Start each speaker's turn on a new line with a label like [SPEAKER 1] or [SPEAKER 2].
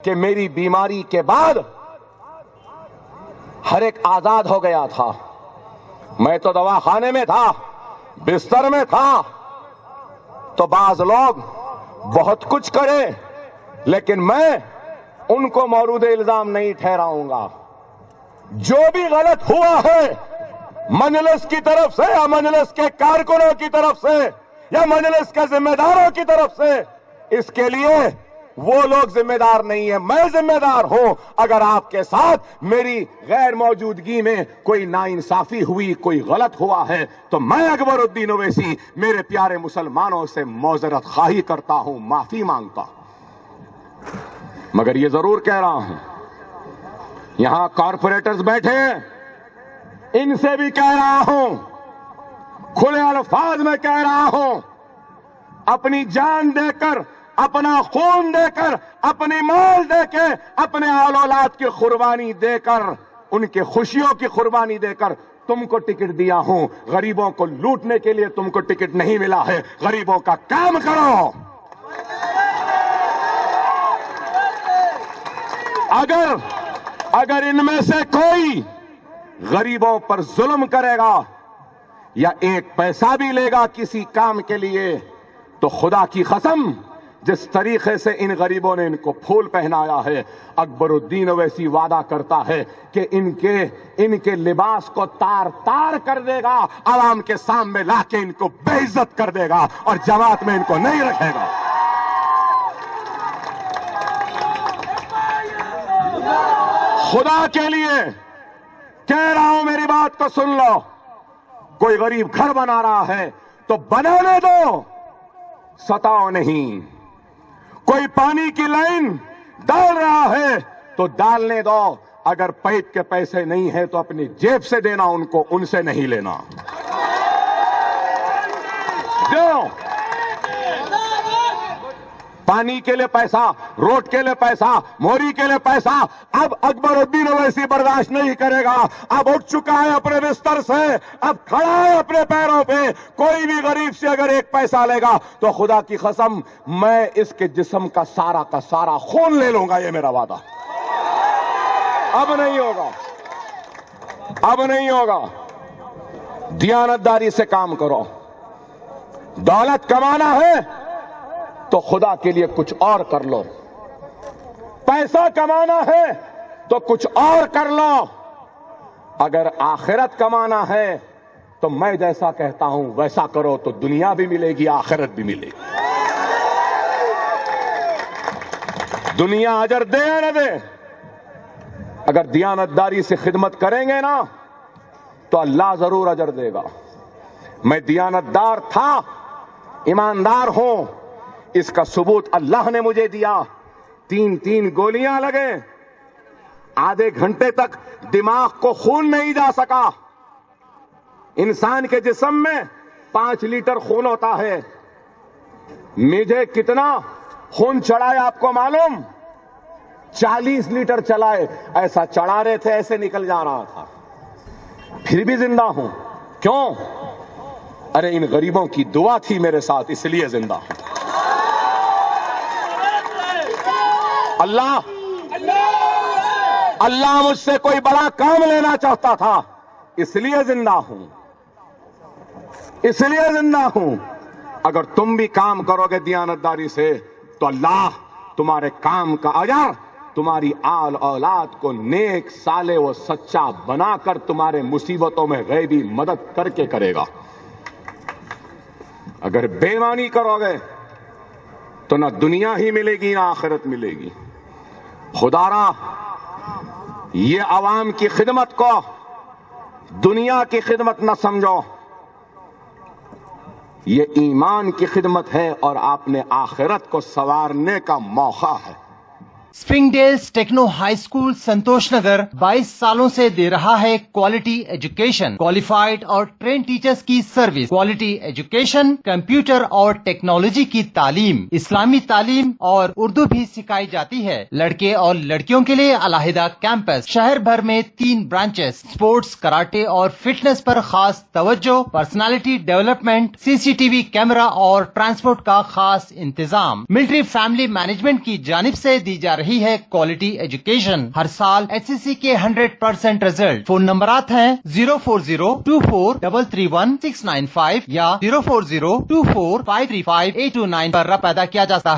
[SPEAKER 1] کہ میری بیماری کے بعد ہر ایک آزاد ہو گیا تھا. میں تو دوا خانے میں تھا, بستر میں تھا. تو بعض لوگ بہت کچھ کرے, لیکن میں ان کو مورود الزام نہیں ٹھہراؤں گا. جو بھی غلط ہوا ہے مجلس کی طرف سے یا مجلس کے کارکنوں کی طرف سے یا مجلس کے ذمہ داروں کی طرف سے, اس کے لیے وہ لوگ ذمہ دار نہیں ہیں, میں ذمہ دار ہوں. اگر آپ کے ساتھ میری غیر موجودگی میں کوئی ناانصافی ہوئی, کوئی غلط ہوا ہے, تو میں اکبر الدین اویسی میرے پیارے مسلمانوں سے معذرت خواہی کرتا ہوں, معافی مانگتا ہوں. مگر یہ ضرور کہہ رہا ہوں, یہاں کارپوریٹرز بیٹھے ہیں, ان سے بھی کہہ رہا ہوں, کھلے الفاظ میں کہہ رہا ہوں, اپنی جان دے کر, اپنا خون دے کر, اپنی مال دے کے, اپنے آل اولاد کی قربانی دے کر, ان کے خوشیوں کی قربانی دے کر تم کو ٹکٹ دیا ہوں. غریبوں کو لوٹنے کے لیے تم کو ٹکٹ نہیں ملا ہے. غریبوں کا کام کرو. اگر ان میں سے کوئی غریبوں پر ظلم کرے گا یا ایک پیسہ بھی لے گا کسی کام کے لیے, تو خدا کی قسم جس طریقے سے ان غریبوں نے ان کو پھول پہنایا ہے, اکبر الدین اویسی وعدہ کرتا ہے کہ ان کے لباس کو تار تار کر دے گا, عوام کے سامنے لا کے ان کو بے عزت کر دے گا اور جماعت میں ان کو نہیں رکھے گا. خدا کے لیے کہہ رہا ہوں, میری بات کو سن لو. کوئی غریب گھر بنا رہا ہے تو بنانے دو, ستاؤ نہیں. کوئی پانی کی لائن ڈال رہا ہے تو ڈالنے دو. اگر پائپ کے پیسے نہیں ہیں تو اپنی جیب سے دینا ان کو, ان سے نہیں لینا. دو پانی کے لیے پیسہ, روڈ کے لیے پیسہ, موری کے لیے پیسہ. اب اکبر الدین اویسی برداشت نہیں کرے گا. اب اٹھ چکا ہے اپنے بستر سے, اب کھڑا ہے اپنے پیروں پہ. کوئی بھی غریب سے اگر ایک پیسہ لے گا تو خدا کی قسم میں اس کے جسم کا سارا خون لے لوں گا. یہ میرا وعدہ. اب نہیں ہوگا, اب نہیں ہوگا. دیانتداری سے کام کرو. دولت کمانا ہے تو خدا کے لیے کچھ اور کر لو. پیسہ کمانا ہے تو کچھ اور کر لو. اگر آخرت کمانا ہے تو میں جیسا کہتا ہوں ویسا کرو, تو دنیا بھی ملے گی, آخرت بھی ملے گی. دنیا اجر دے یا نہ دے, اگر دیانتداری سے خدمت کریں گے نا تو اللہ ضرور اجر دے گا. میں دیانتدار تھا, ایماندار ہوں, اس کا ثبوت اللہ نے مجھے دیا. 3 گولیاں لگے, آدھے گھنٹے تک دماغ کو خون نہیں جا سکا. انسان کے جسم میں 5 لیٹر خون ہوتا ہے. مجھے کتنا خون چڑھائے آپ کو معلوم؟ 40 لیٹر چلائے. ایسا چڑھا رہے تھے ایسے نکل جا رہا تھا. پھر بھی زندہ ہوں. کیوں؟ ارے ان غریبوں کی دعا تھی میرے ساتھ, اس لیے زندہ ہوں. اللہ مجھ سے کوئی بڑا کام لینا چاہتا تھا, اس لیے زندہ ہوں, اس لیے زندہ ہوں. اگر تم بھی کام کرو گے دیانتداری سے تو اللہ تمہارے کام کا اجر تمہاری آل اولاد کو نیک صالح و سچا بنا کر تمہارے مصیبتوں میں غیبی مدد کر کے کرے گا. اگر بے ایمانی کرو گے تو نہ دنیا ہی ملے گی نہ آخرت ملے گی. خدا را یہ عوام کی خدمت کو دنیا کی خدمت نہ سمجھو, یہ ایمان کی خدمت ہے اور آپ نے آخرت کو سنوارنے کا موقع ہے.
[SPEAKER 2] Spring Dales Techno High School Santosh Nagar 22 سالوں سے دے رہا ہے کوالٹی ایجوکیشن, کوالیفائڈ اور ٹرین ٹیچرز کی سروس. کوالٹی ایجوکیشن, کمپیوٹر اور ٹیکنالوجی کی تعلیم, اسلامی تعلیم اور اردو بھی سکھائی جاتی ہے. لڑکے اور لڑکیوں کے لیے علیحدہ کیمپس, شہر بھر میں 3 برانچز, سپورٹس, کراٹے اور فٹنس پر خاص توجہ, پرسنالٹی ڈیولپمنٹ, CCTV کیمرہ اور ٹرانسپورٹ کا خاص انتظام. ملٹری فیملی مینجمنٹ کی جانب سے دی جا رہی رہی ہے کوالٹی ایجوکیشن. ہر سال HCC کے 100% ریزلٹ. فون نمبرات ہیں 04024331695 یا 04024535829 پر رابطہ کیا جاتا ہے.